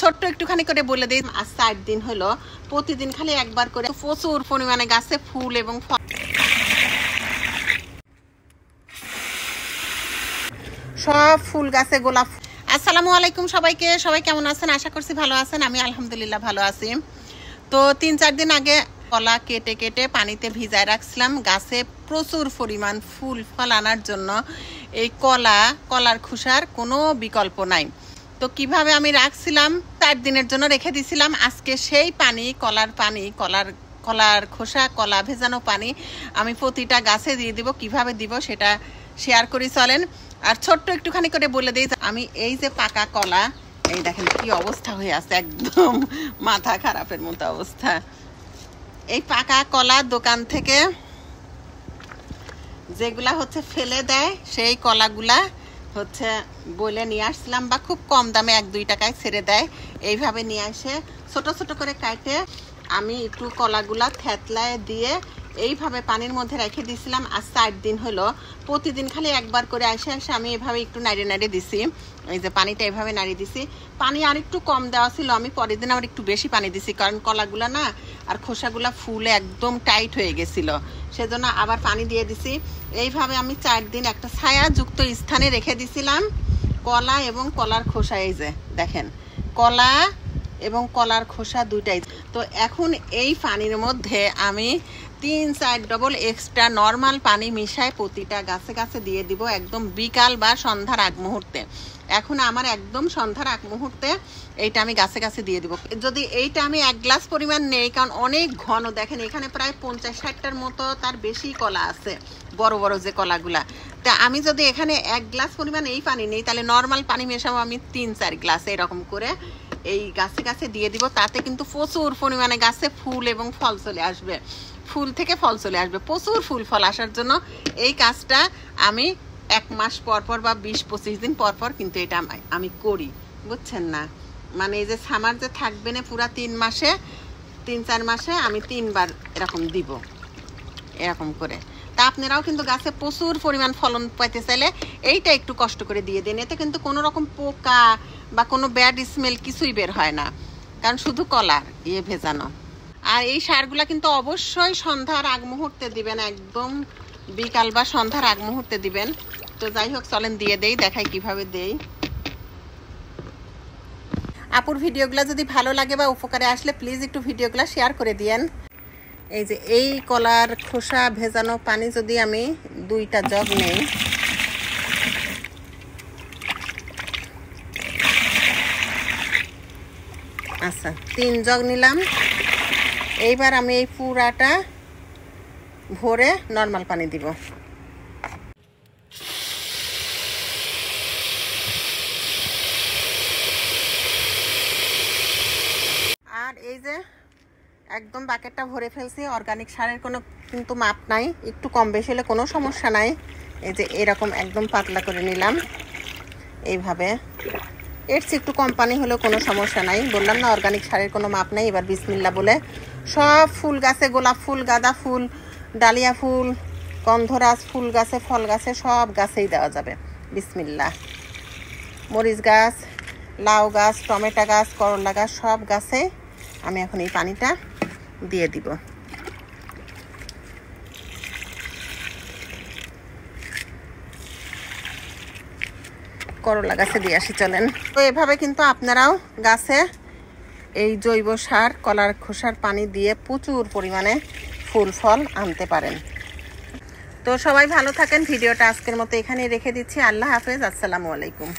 ছোট্ট একটুখানি করে বলে দিই, আজ 4 দিন হলো প্রতিদিন খালি একবার করে প্রচুর পরিমাণে গাছে ফুল এবং ফল, সব ফুল গাছে গোলাপ। আসসালামু আলাইকুম সবাইকে, সবাই কেমন আছেন? আশা করছি ভালো আছেন। আমি আলহামদুলিল্লাহ ভালো আছি। তো 3-4 দিন আগে কলা কেটে কেটে পানিতে ভিজায় রাখছিলাম গাছে প্রচুর পরিমাণ ফুল ফল আনার জন্য। এই কলার খোসার কোনো বিকল্প নাই। তো কিভাবে আমি রাখছিলাম, 4 দিনের জন্য রেখে দিছিলাম। আজকে সেই পানি, কলার খোসা, কলা ভেজানো পানি আমি প্রতিটা গাছে দিয়ে দিব। কিভাবে দিব সেটা শেয়ার করি চলেন। আর ছোট্ট একটুখানি করে বলে দিই, আমি এই যে পাকা কলা, এই দেখেন কি অবস্থা হয়ে আছে, একদম মাথা খারাপের মতো অবস্থা। এই পাকা কলা দোকান থেকে যেগুলা হচ্ছে ফেলে দেয়, সেই কলাগুলা হচ্ছে বলে নিয়ে আসছিলাম, বা খুব কম দামে 1-2 টাকায় ছেড়ে দেয়। এইভাবে নিয়ে আসে ছোট ছোট করে কাটে আমি একটু কলাগুলা থেতলায় দিয়ে এইভাবে পানির মধ্যে রেখে দিয়েছিলাম। আজ 4 দিন হলো প্রতিদিন খালি একবার করে আসে আমি এভাবে একটু নাড়িয়ে দিছি। এই যে পানিটা এভাবে নাড়িয়ে দিছি। পানি আর একটু কম দেওয়া ছিল, আমি পরের দিন আবার একটু বেশি পানি দিছি, কারণ কলাগুলা না আর খোসাগুলা ফুলে একদম টাইট হয়ে গেছিল, সেজন্য আবার পানি দিয়ে দিছি। এইভাবে আমি 4 দিন একটা ছায়াযুক্ত স্থানে রেখে দিছিলাম কলা এবং কলার খোসা। এই যে দেখেন কলা এবং কলার খোসা দুইটাই। তো এখন এই পানির মধ্যে আমি 3-4 ডবল এক্সট্রা নর্মাল পানি মিশায় প্রতিটা গাছে গাছে দিয়ে দিব, একদম বিকাল বা সন্ধ্যার আগ মুহূর্তে। এখন আমার একদম সন্ধ্যার আগ মুহূর্তে এইটা আমি গাছে গাছে দিয়ে দিব। যদি এইটা আমি 1 গ্লাস পরিমাণ নেই, কারণ অনেক ঘন, দেখেন এখানে প্রায় 50-60টার মতো তার বেশি কলা আছে, বড় বড় যে কলাগুলা। তা আমি যদি এখানে 1 গ্লাস পরিমাণ এই পানি নেই, তাহলে নর্মাল পানি মেশাবো আমি 3-4 গ্লাস, এরকম করে এই গাছে গাছে দিয়ে দিব। তাতে কিন্তু প্রচুর পরিমাণে গাছে ফুল এবং ফল চলে আসবে, ফুল থেকে ফল চলে আসবে, প্রচুর ফুল ফল আসার জন্য এই কাজটা আমি 1 মাস পর পর বা 20-25 দিন পর পর কিন্তু এটা আমি করি, বুঝছেন না? মানে এই যে সামার যে থাকবে না পুরা 3-4 মাসে আমি 3 বার এরকম দিব, এরকম করে। তা আপনারাও কিন্তু গাছে প্রচুর পরিমাণ ফলন পাইতে চাইলে এইটা একটু কষ্ট করে দিয়ে দিন। এতে কিন্তু কোনো রকম পোকা বা কোনো ব্যাড স্মেল কিছুই বের হয় না, কারণ শুধু কলার ভেজানো। আর এই সারগুলা কিন্তু অবশ্যই সন্ধ্যার আগ মুহূর্তে দিবেন, একদম বিকাল বা সন্ধ্যার আগ মুহূর্তে দিবেন। তো যাই হোক চলেন দিয়ে দেই, দেখাই কিভাবে দেই। আপুর ভিডিওগুলো যদি ভালো লাগে বা উপকারে আসলে প্লিজ একটু ভিডিওগুলো শেয়ার করে দিয়েন। এই যে এই কলার খোসা ভেজানো পানি যদি আমি 2টা জগ নেই, আচ্ছা 3 জগ নিলাম। এইবার আমি এই পুরাটা ভরে নর্মাল পানি দিব। আর এই যে একদম বাকেটটা ভরে ফেলছি। অর্গানিক সারের কোনো কিন্তু মাপ নাই, একটু কম বেশি হলে কোনো সমস্যা নাই। এই যে এরকম একদম পাতলা করে নিলাম এইভাবে। এর চেয়ে একটু কম পানি হলেও কোনো সমস্যা নাই, বললাম না অর্গানিক সারের কোনো মাপ নাই। এবার বিসমিল্লাহ বলে সব ফুল গাছে, গোলাপ ফুল, গাঁদা ফুল, ডালিয়া ফুল, গন্ধরাজ ফুল গাছে, ফল গাছে, সব গাছেই দেওয়া যাবে। বিসমিল্লাহ। মরিচ গাছ, লাউ গাছ, টমেটো গাছ, করলা গাছ, সব গাছে আমি এখন এই পানিটা দিয়ে দিব। করলা গাছে দিয়ে আসি চলেন। তো এভাবে কিন্তু আপনারাও গাছে এই জৈব সার, কলার খোসার পানি দিয়ে প্রচুর পরিমাণে ফুল ফল আনতে পারেন। তো সবাই ভালো থাকেন। ভিডিওটা আজকের মতো এখানেই রেখে দিচ্ছি। আল্লাহ হাফেজ, আসসালামু আলাইকুম।